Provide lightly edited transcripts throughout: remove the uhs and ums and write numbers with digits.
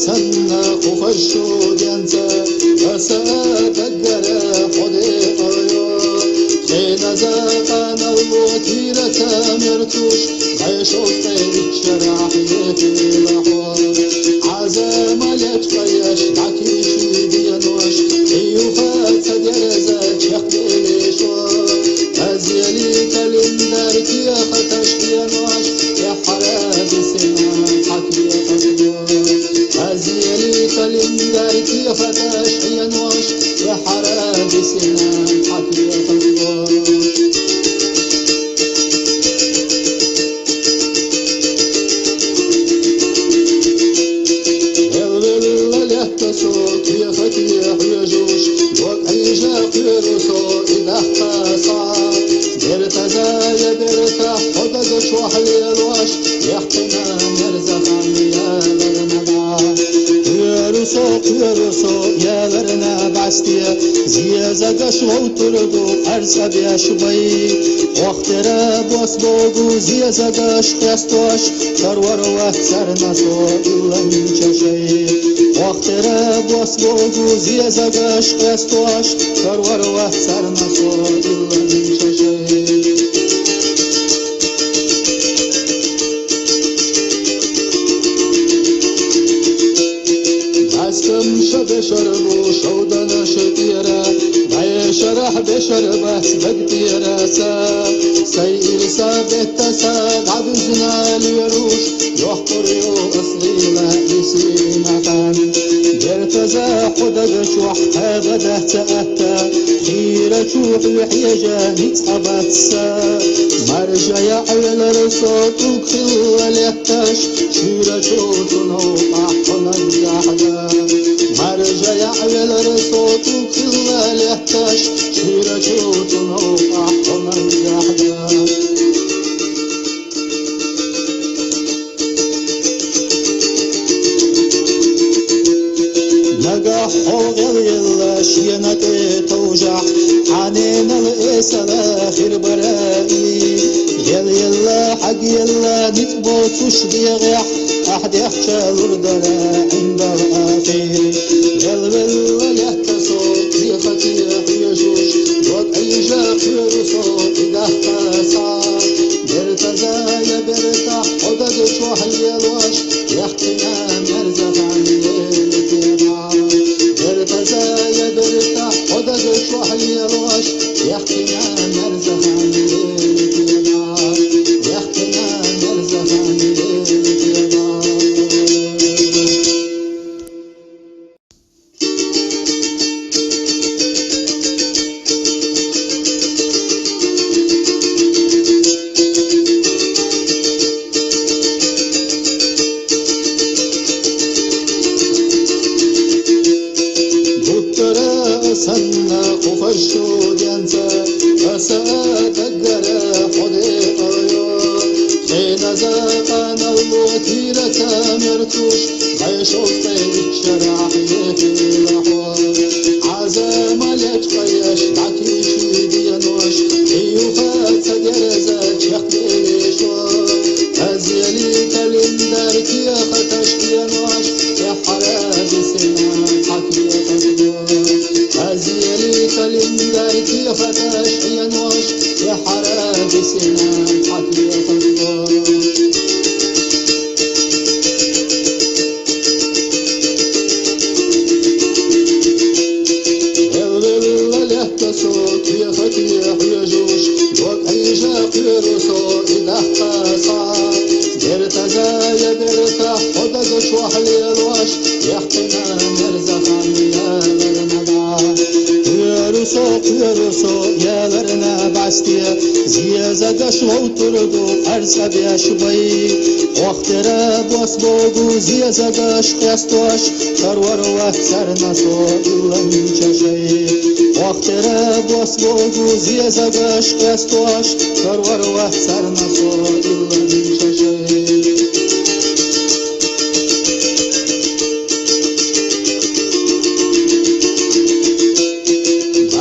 سنة قفشو جنسة وسأدقر خدي أيو خين زاقان الوتيرة مرتوش عيشو طيب شراح يفيلحو عزام يتفيش نعكيشي بينوش ايوها تدرزة يخديشو أزيلي كالندرك يا ختش بينوش يا حرابي سنان حكي خدو أزيلي كالندرك يا ختش بينوش يا حرابي سنان حكي خدو صوت يا فتيح يا جوش وقعي جاق يرسو إذا اختصى برتزا يا برتاح خدق شوح الواش يحقنا مرزقان يا لرنبا يرسو يا لرنا بعستيا زيزا قشو تردو أرسب يا شبي واخترا بوس بوغو زيزا قش قستوش ترور وحسر نسو إلا من ششي واخترا بوس بوغو زيزا قش قستوش ترور وحسر نسو إلا من ششي عسكم شد شربو شودنا شتيرا باي شرح بشربه بديرا سا سير سابت ساد عبزنا ليروش يحقر يو أصلينا يسينا كان جرتزا خدق شوح هذا تأتى خير شوح يحيجا نتقبت سا مرجع يعيل رصوت وكل ليتش شير شوت نوقع ونرجع مرجع يعيل رصوت وكل ليتش شير شوت نوقع ونرجع نجاح حوغل يلا شينتي توجع حنين الإيس الآخر برائي يلا حق يلا نتبوت وشبيغيح أحد يحشى الردنا عند الآخر يلا يحكسوت يفتيح يجوش وقعي جاق يرسوت إذا احتسى برتزا يا برتاح خدق شوح اليلوش يحكينا مرزق عن يلتنا برتزا يا برتاح خدق شوح اليلوش يحكينا مرزق عن يلتنا يحكينا مرزق عن يلتنا سنة قفشو جنسة وسأدقر خدي أيو خين زاقان الوتيرة مرتوش عيشو طيب شراح يفيلحو عزام يتفيش نعكيشي بينوش ايوها تدرزة يخديشو أزيلي كالندرك يا ختش بينوش يا حرابي سنان حكي خدو أزيلي كالندرك يا فتش ينوش يا حرابي سنان حكي خدو صوت يا فتيح يا جوش وقعي جاق يرسو إذا احتسى برتزا يا برتاح خدق شوح اليلوش يحقنا مرزقان يا لرنبا يرسو يا لرنا بعستيا زيزا قشو تردو أرسب يا شبي واخترا بوس بوغو زيزا قش قستوش ترور وحسر نسو إلا من ششي واخترا بوس بوغو زيزا قش قستوش ترور وحسر نسو إلا من ششي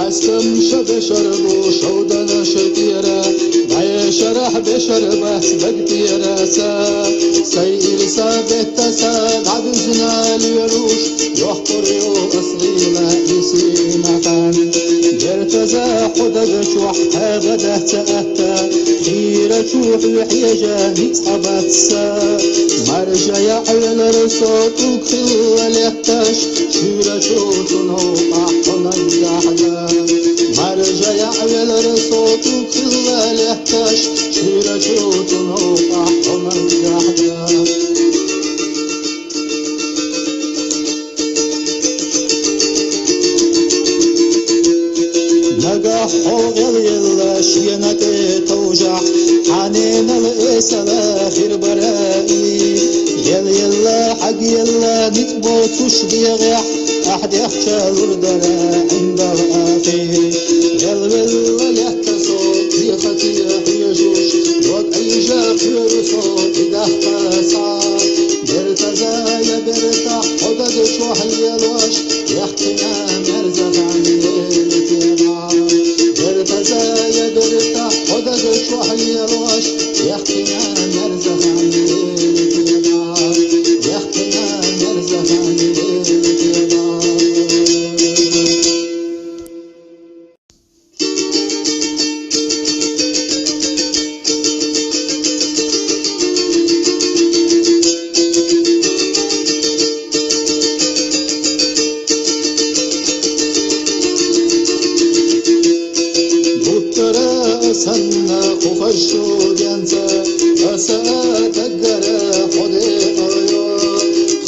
عسكم شد شربو شودنا شتيرا باي شرح بشربه بديرا سا سيرسا بتسا عبزنا اليروش يحقر أصغينا يسيمكان جرتزا حدد شوح أبدا تأتا خير شوح الحيجة نتحبت سا مرجع يعلن رصوت وكل اليتاش شير شوت نوقع ونجحدا مرجع يعلن رصوت وكل اليتاش شير شوت نوقع ونجحدا نجاح يلا شينك توجع حنين الإسلا خير برائي يلا حق يلا نتبوت وشبيغح أحد يخشى وردنا عند الآخر يلا يحتصوت يختي يجوش وقت أي جاف يرصوت إذا احتسع برتزا يبرتح حدد شوح اليلوش يحكينا مرزق عن الاتباع برتزا يبرتح حدد شوح اليلوش يحكينا مرزق عن الاتباع يحكينا مرزق عن الاتباع سنة قفشو جنسا أسا تقرى حدي أيو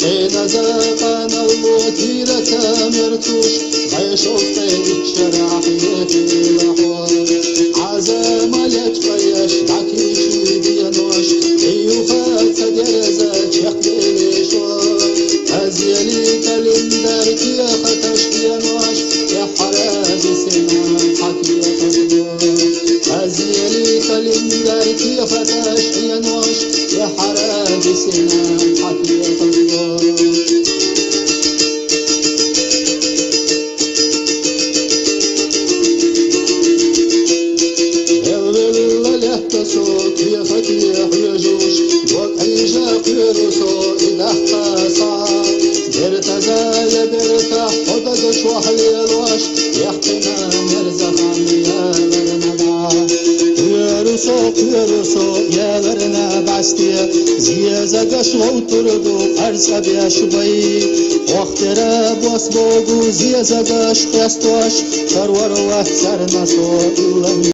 خين زاقان الوتيرة مرتوش غيشوفتي الشراح يتلحو عزام يتفيش دعكي شوي بينوش ايوخات سجرزة شخديشو أزيلي كالندر كي ختش بينوش يا حرابي سنان حكي خطبو أزيلي كالندر كي ختش بينوش يا حرابي سنان حكي خطبو صوت يا فتيح يجوش وقعي جاق يرسو إذا احتسع برتزا يبرتح حدد شوح اليلوش يحقنا مرزق عن يا برنبع يرسو يا برنا بعستي زيزا قشو وطردو أرسا بيشبي واخترا بوسبوغو زيزا قش قستوش شرور وحسر نصو إلا